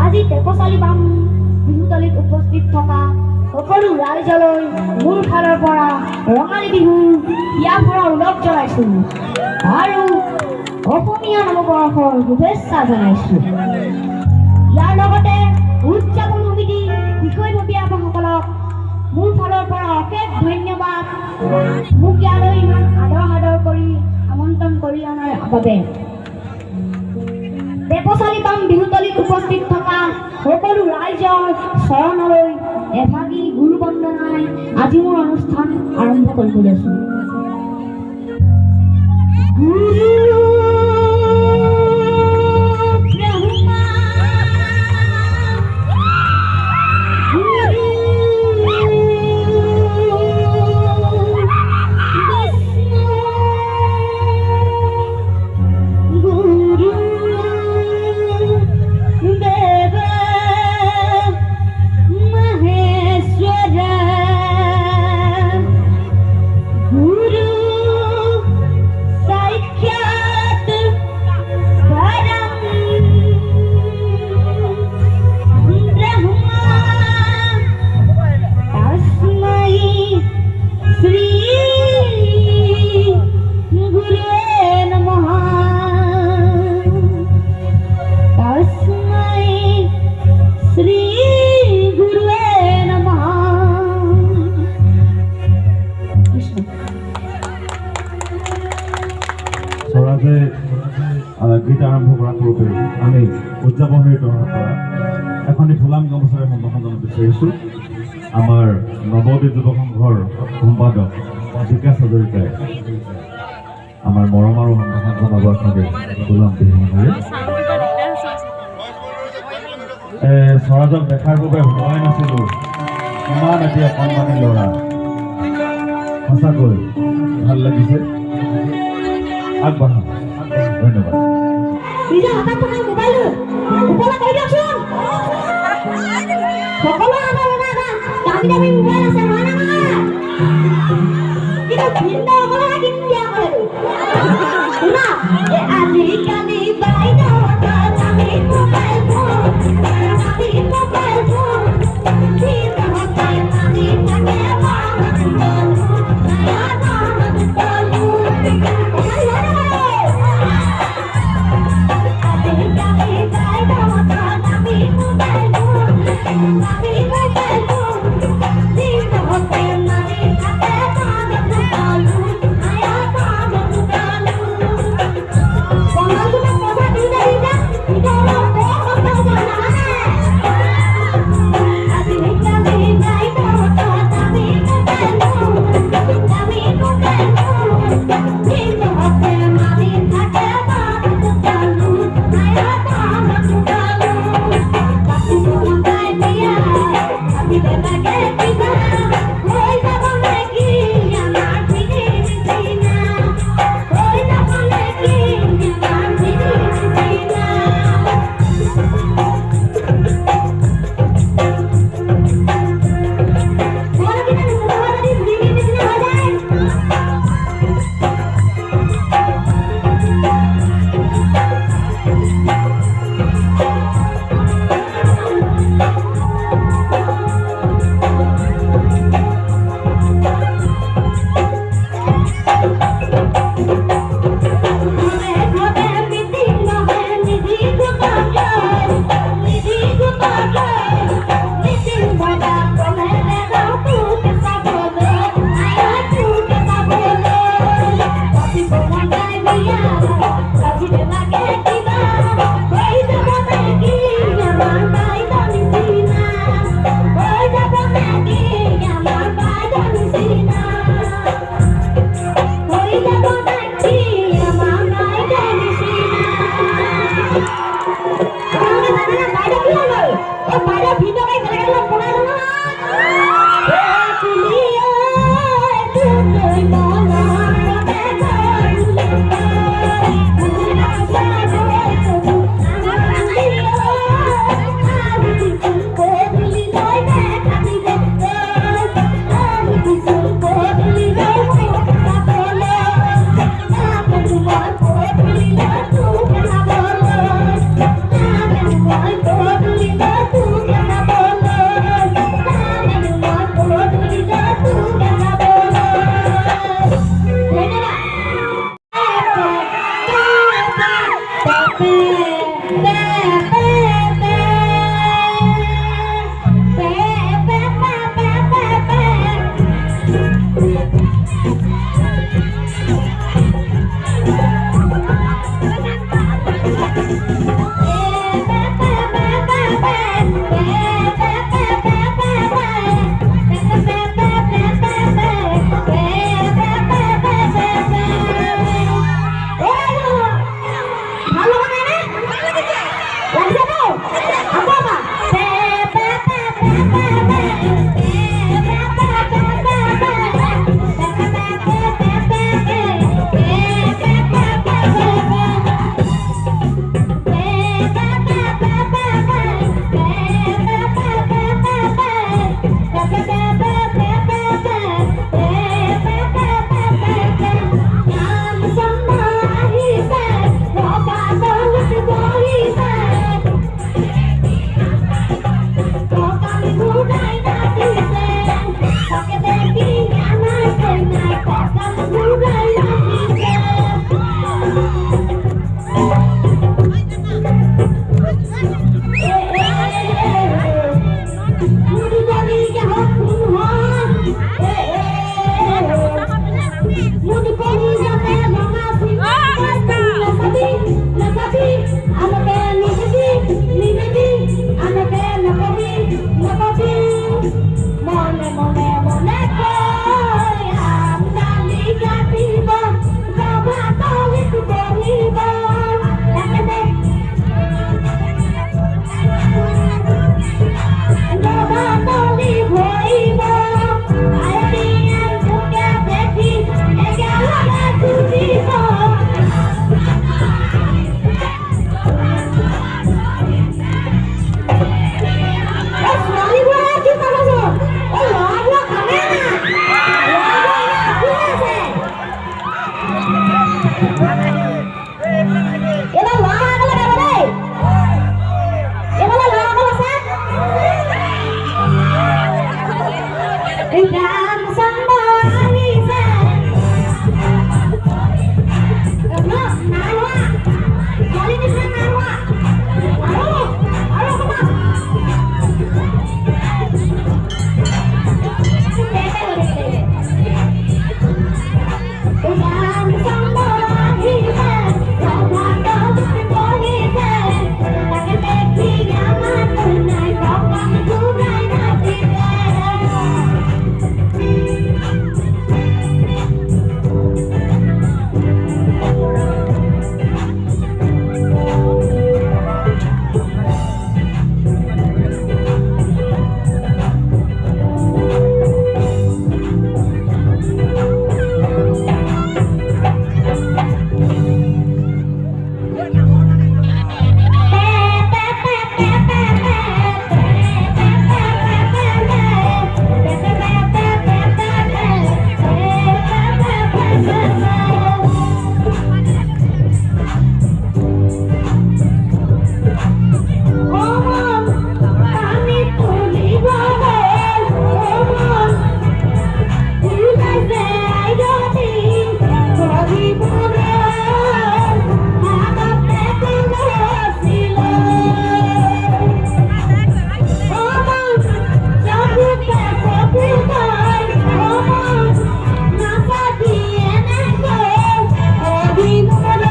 আজি টেপচালি বাম বিহুতলীত উপস্থিত থকা সকলো ৰাইজলৈ মোৰ ফালৰ পৰা ৰঙালী বিহু ইয়াৰ পৰা উলগ জনাইছো আৰু অসমীয়া নৱবৰ্ষৰ শুভেচ্ছা জনাইছো। ইয়াৰ লগতে উদযাপন সমিতি বিষয়ববীয়াসকলক মোৰ ফালৰ পৰা অশেষ ধন্যবাদ মোক ইয়ালৈ ইমান আদৰ কৰি আমন্ত্ৰণ কৰি অনাৰ বাবে। টেপচালি বাম বিহুতলীত উপস্থিত থকা সকলো ৰাইজৰ চৰণলৈ এভাগী গুৰু বন্দনাই আজি মোৰ অনুষ্ঠান আৰম্ভ কৰিব লৈছো। গীত আৰম্ভ কৰা পূৰ্বে আমি উদযাপনৰ তৰফৰ পৰা এখনি ফুলাম গামোচাৰে সম্ভাষণ জনাব বিচাৰিছোঁ। আমাৰ নৱদ্বীপ যুৱ সংঘৰ সম্পাদক বিকাশ হাজৰিকাই আমাৰ মৰম আৰু সম্ভাষণ জনাব এখনি ফুলাম বিহুৰে। স্বৰাজক দেখাৰ বাবে ভবাই নাছিলোঁ ইমান এটি অকণমানি ল'ৰা, সঁচাকৈ ভাল লাগিছে। আগবাঢ়া, ধন্যবাদ। নিজে হাতত থকা মোবাইলটো ওপৰলৈ কৰি দিয়কচোন। সকলো দামী দামী মোবাইল আছে নহয় নহয়, কিন্তু ভিন্নসকলে কিনি দিয়া কৰে। শুনা, আজিকালি বাইদেউ দামী মোবাইল ফোন, দামী মোবাইল ফোন, Be more